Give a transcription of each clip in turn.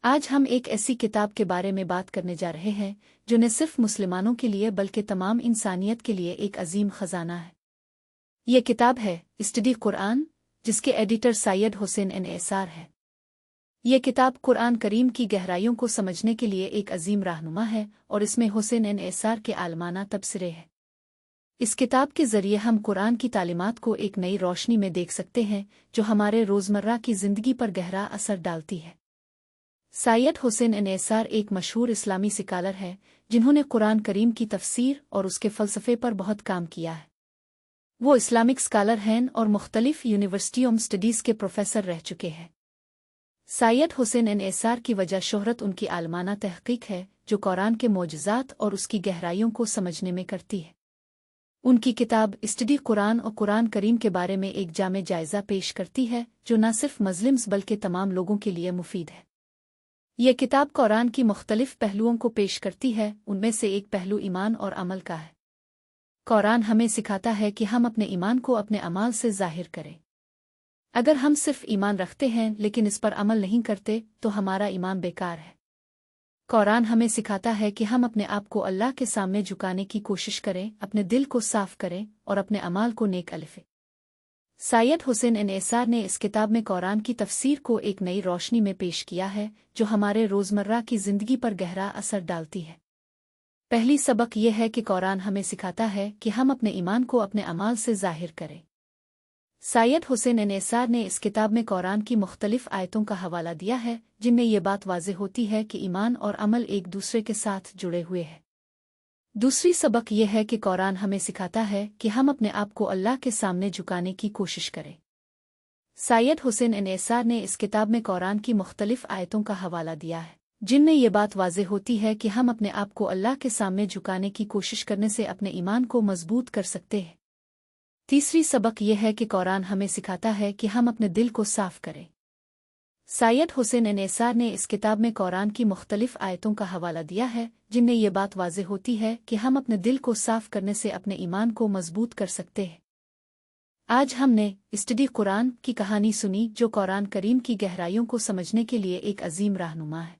आज हम एक ऐसी किताब के बारे में बात करने जा रहे हैं जो न सिर्फ मुसलमानों के लिए बल्कि तमाम इंसानियत के लिए एक अजीम खजाना है। ये किताब है स्टडी कुरान, जिसके एडिटर सैयद हुसैन एसार है। ये किताब कुरान करीम की गहराइयों को समझने के लिए एक अजीम रहनुमा है और इसमें हुसैन एसार के आलमाना तबसरे हैं। इस किताब के जरिए हम कुरान की तालीमात को एक नई रोशनी में देख सकते हैं जो हमारे रोज़मर्रा की ज़िंदगी पर गहरा असर डालती है। सैयद हुसैन एसार एक मशहूर इस्लामी स्कॉलर है जिन्होंने कुरान करीम की तफसीर और उसके फ़लसफ़े पर बहुत काम किया है। वो इस्लामिक स्कॉलर हैं और मुख्तलिफ यूनिवर्सिटियों में स्टडीज़ के प्रोफेसर रह चुके हैं। सैयद हुसैन एसार की वजह शोहरत उनकी आलमाना तहक़ीक़ है जो कुरान के मोजज़ात और उसकी गहराइयों को समझने में करती है। उनकी किताब स्टडी कुरान और कुरान करीम के बारे में एक जामे जायज़ा पेश करती है जो न सिर्फ मुस्लिम्स बल्कि तमाम लोगों के लिए मुफीद है। यह किताब कुरान की मुख्तलिफ पहलुओं को पेश करती है, उनमें से एक पहलू ईमान और अमल का है। कुरान हमें सिखाता है कि हम अपने ईमान को अपने अमाल से ज़ाहिर करें। अगर हम सिर्फ ईमान रखते हैं लेकिन इस पर अमल नहीं करते तो हमारा ईमान बेकार है। कुरान हमें सिखाता है कि हम अपने आप को अल्लाह के सामने झुकाने की कोशिश करें, अपने दिल को साफ करें और अपने अमाल को नेक अलिफे। सैयद हुसैन एसार ने इस किताब में कुरान की तफसीर को एक नई रोशनी में पेश किया है जो हमारे रोज़मर्रा की ज़िंदगी पर गहरा असर डालती है। पहली सबक यह है कि कुरान हमें सिखाता है कि हम अपने ईमान को अपने अमाल से ज़ाहिर करें। सैयद हुसैन एसार ने इस किताब में कुरान की मुख्तलिफ आयतों का हवाला दिया है जिनमें यह बात वाज़ेह होती है कि ईमान और अमल एक दूसरे के साथ जुड़े हुए हैं। दूसरी सबक यह है कि कुरान हमें सिखाता है कि हम अपने आप को अल्लाह के सामने झुकाने की कोशिश करें। सैयद हुसैन एसार ने इस किताब में कुरान की मुख्तलिफ आयतों का हवाला दिया है जिनमें यह बात वाज़ेह होती है कि हम अपने आप को अल्लाह के सामने झुकाने की कोशिश करने से अपने ईमान को मजबूत कर सकते हैं। तीसरी सबक यह है कि कुरान हमें सिखाता है कि हम अपने दिल को साफ करें। सैयद हुसैन एसार ने इस किताब में कुरान की मुख्तलिफ आयतों का हवाला दिया है जिनमें यह बात वाज़ेह होती है कि हम अपने दिल को साफ करने से अपने ईमान को मजबूत कर सकते हैं। आज हमने स्टडी कुरान की कहानी सुनी जो कुरान करीम की गहराइयों को समझने के लिए एक अजीम रहनुमा है।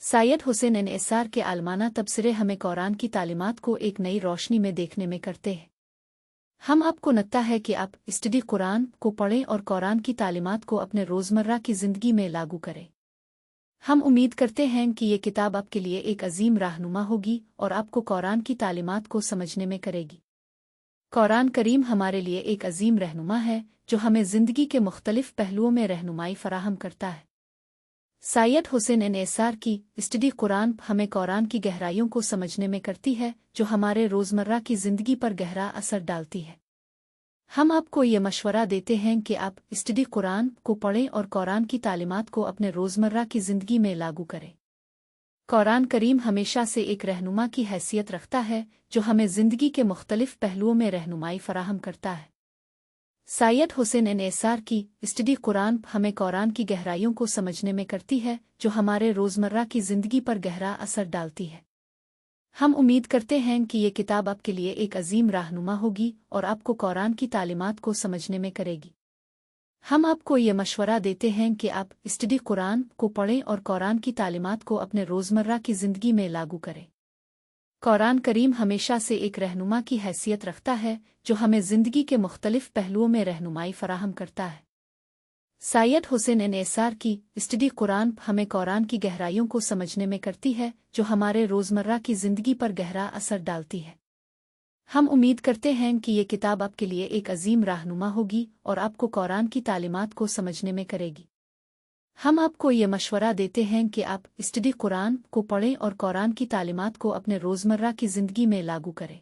सैयद हुसैन एसार के आलमाना तबसरे हमें कुरान की तालीमात को एक नई रोशनी में देखने में करते हैं। हम आपको लगता है कि आप स्टडी कुरान को पढ़ें और कुरान की तालीमात को अपने रोज़मर्रा की ज़िंदगी में लागू करें। हम उम्मीद करते हैं कि ये किताब आपके लिए एक अजीम रहनुमा होगी और आपको कुरान की तालीमात को समझने में करेगी। कुरान करीम हमारे लिए एक अजीम रहनुमा है जो हमें ज़िंदगी के मुख्तलिफ पहलुओं में रहनुमाई फराहम करता है। सैयद हुसैन एसार की स्टडी कुरान हमें कुरान की गहराइयों को समझने में करती है जो हमारे रोज़मर्रा की ज़िंदगी पर गहरा असर डालती है। हम आपको ये मशवरा देते हैं कि आप स्टडी कुरान को पढ़ें और कुरान की तालीमात को अपने रोज़मर्रा की ज़िंदगी में लागू करें। कुरान करीम हमेशा से एक रहनुमा की हैसियत रखता है जो हमें ज़िंदगी के मुख्तलिफ पहलुओं में रहनुमाई फराहम करता है। सैयद हुसैन एसार की स्टडी कुरान हमें कुरान की गहराइयों को समझने में करती है जो हमारे रोज़मर्रा की ज़िंदगी पर गहरा असर डालती है। हम उम्मीद करते हैं कि ये किताब आपके लिए एक अजीम रहनुमा होगी और आपको कुरान की तालीमात को समझने में करेगी। हम आपको ये मशवरा देते हैं कि आप स्टडी कुरान को पढ़ें और कुरान की तालीमात को अपने रोज़मर्रा की ज़िंदगी में लागू करें। कुरान करीम हमेशा से एक रहनुमा की हैसियत रखता है जो हमें ज़िंदगी के मुख्तलिफ पहलुओं में रहनुमाई फराहम करता है। सैयद हुसैन एसार की स्टडी कुरान हमें कुरान की गहराइयों को समझने में करती है जो हमारे रोज़मर्रा की ज़िंदगी पर गहरा असर डालती है। हम उम्मीद करते हैं कि ये किताब आपके लिए एक अजीम रहनुमा होगी और आपको कुरान की तालीमात को समझने में करेगी। हम आपको ये मशवरा देते हैं कि आप स्टडी कुरान को पढ़ें और कुरान की तालीमात को अपने रोज़मर्रा की ज़िंदगी में लागू करें।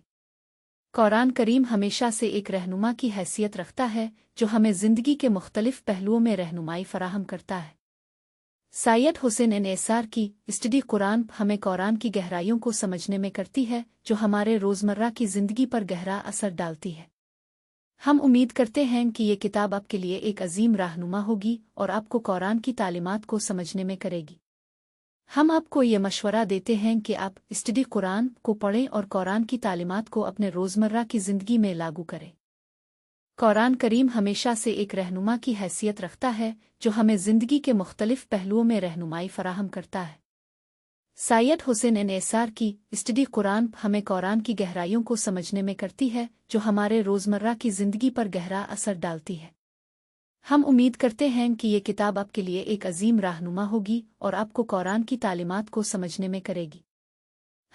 कुरान करीम हमेशा से एक रहनुमा की हैसियत रखता है जो हमें ज़िंदगी के मुख्तलिफ पहलुओं में रहनुमाई फराहम करता है। सैयद हुसैन एसार की स्टडी कुरान हमें कुरान की गहराइयों को समझने में करती है जो हमारे रोज़मर्रा की ज़िंदगी पर गहरा असर डालती है। हम उम्मीद करते हैं कि ये किताब आपके लिए एक अजीम रहनुमा होगी और आपको कुरान की तालीमात को समझने में करेगी। हम आपको ये मशवरा देते हैं कि आप स्टडी कुरान को पढ़ें और कुरान की तालीमात को अपने रोज़मर्रा की ज़िंदगी में लागू करें। कुरान करीम हमेशा से एक रहनुमा की हैसियत रखता है जो हमें ज़िंदगी के मुख्तलिफ पहलुओं में रहनुमाई फराहम करता है। सैयद हुसैन एसार की स्टडी कुरान हमें कुरान की गहराइयों को समझने में करती है जो हमारे रोज़मर्रा की ज़िंदगी पर गहरा असर डालती है। हम उम्मीद करते हैं कि ये किताब आपके लिए एक अजीम रहनुमा होगी और आपको कुरान की तालीमात को समझने में करेगी।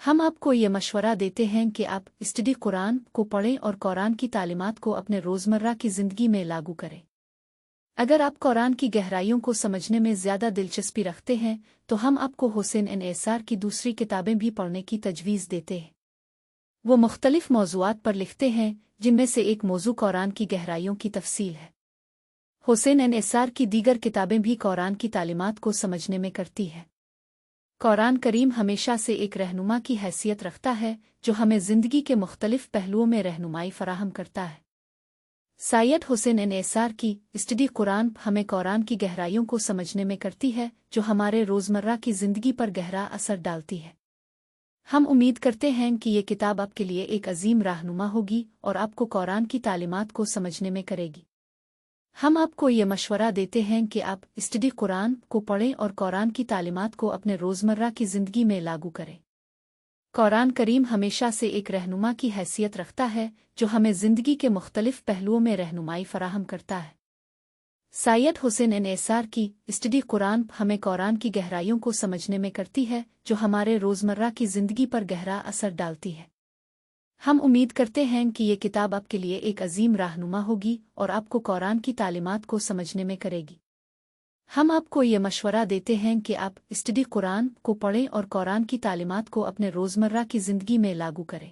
हम आपको ये मशवरा देते हैं कि आप स्टडी कुरान को पढ़ें और कुरान की तालीमात को अपने रोज़मर्रा की ज़िंदगी में लागू करें। अगर आप कुरान की गहराइयों को समझने में ज़्यादा दिलचस्पी रखते हैं तो हम आपको हुसैन एसार की दूसरी किताबें भी पढ़ने की तजवीज़ देते हैं। वो मुख्तलिफ मौज़ूआत पर लिखते हैं जिनमें से एक मौजू कुरान की गहराइयों की तफसील है। हुसैन एसार की दीगर किताबें भी कुरान की तालीमात को समझने में करती हैं। कुरान करीम हमेशा से एक रहनुमा की हैसियत रखता है जो हमें ज़िंदगी के मुख्तलिफ पहलुओं में रहनुमाई फराहम करता है। सैयद हुसैन एसार की स्टडी कुरान हमें कुरान की गहराइयों को समझने में करती है जो हमारे रोज़मर्रा की ज़िंदगी पर गहरा असर डालती है। हम उम्मीद करते हैं कि ये किताब आपके लिए एक अजीम रहनुमा होगी और आपको कुरान की तालीमात को समझने में करेगी। हम आपको ये मशवरा देते हैं कि आप स्टडी कुरान को पढ़ें और कुरान की तालीमात को अपने रोज़मर्रा की ज़िंदगी में लागू करें। कुरान करीम हमेशा से एक रहनुमा की हैसियत रखता है जो हमें ज़िंदगी के मुख्तलिफ पहलुओं में रहनुमाई फराहम करता है। सैयद हुसैन एसार की स्टडी कुरान हमें कुरान की गहराइयों को समझने में करती है जो हमारे रोज़मर्रा की ज़िंदगी पर गहरा असर डालती है। हम उम्मीद करते हैं कि ये किताब आपके लिए एक अजीम रहनुमा होगी और आपको कुरान की तालीमात को समझने में करेगी। हम आपको ये मशवरा देते हैं कि आप स्टडी कुरान को पढ़ें और कुरान की तालीमात को अपने रोज़मर्रा की ज़िंदगी में लागू करें।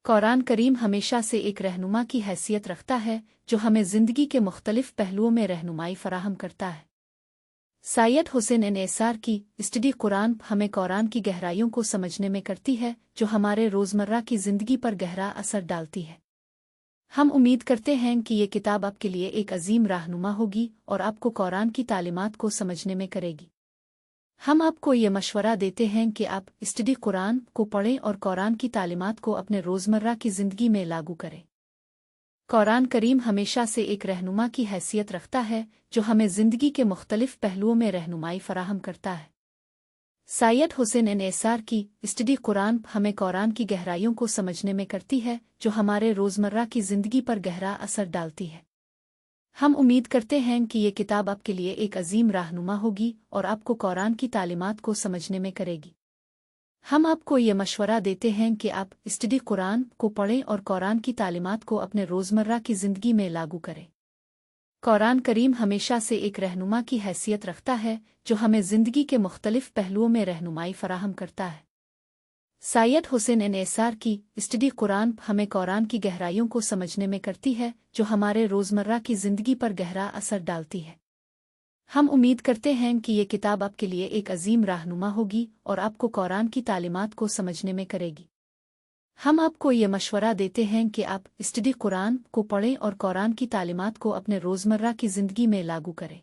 कुरान करीम हमेशा से एक रहनुमा की हैसियत रखता है जो हमें ज़िंदगी के मुख्तलिफ पहलुओं में रहनुमाई फराहम करता है। सैयद हुसैन एसार की स्टडी कुरान हमें कुरान की गहराइयों को समझने में करती है जो हमारे रोज़मर्रा की ज़िंदगी पर गहरा असर डालती है। हम उम्मीद करते हैं कि ये किताब आपके लिए एक अजीम रहनुमा होगी और आपको कुरान की तालीमात को समझने में करेगी। हम आपको ये मशवरा देते हैं कि आप स्टडी कुरान को पढ़ें और कुरान की तालीमात को अपने रोज़मर्रा की ज़िंदगी में लागू करें। कुरान करीम हमेशा से एक रहनुमा की हैसियत रखता है जो हमें ज़िंदगी के मुख्तलिफ पहलुओं में रहनुमाई फराहम करता है। सैयद हुसैन एसार की स्टडी कुरान हमें कुरान की गहराइयों को समझने में करती है जो हमारे रोज़मर्रा की ज़िंदगी पर गहरा असर डालती है। हम उम्मीद करते हैं कि ये किताब आपके लिए एक अजीम रहनुमा होगी और आपको कुरान की तालीमात को समझने में करेगी। हम आपको ये मशवरा देते हैं कि आप स्टडी कुरान को पढ़ें और कुरान की तालीमात को अपने रोज़मर्रा की ज़िंदगी में लागू करें। कुरान करीम हमेशा से एक रहनुमा की हैसियत रखता है जो हमें ज़िंदगी के मुख्तलिफ पहलुओं में रहनुमाई फराहम करता है। सैयद हुसैन एसार की स्टडी कुरान हमें कुरान की गहराइयों को समझने में करती है जो हमारे रोज़मर्रा की ज़िंदगी पर गहरा असर डालती है। हम उम्मीद करते हैं कि ये किताब आपके लिए एक अजीम रहनुमा होगी और आपको कुरान की तालीमात को समझने में करेगी। हम आपको ये मशवरा देते हैं कि आप स्टडी कुरान को पढ़ें और कुरान की तालीमात को अपने रोज़मर्रा की ज़िंदगी में लागू करें।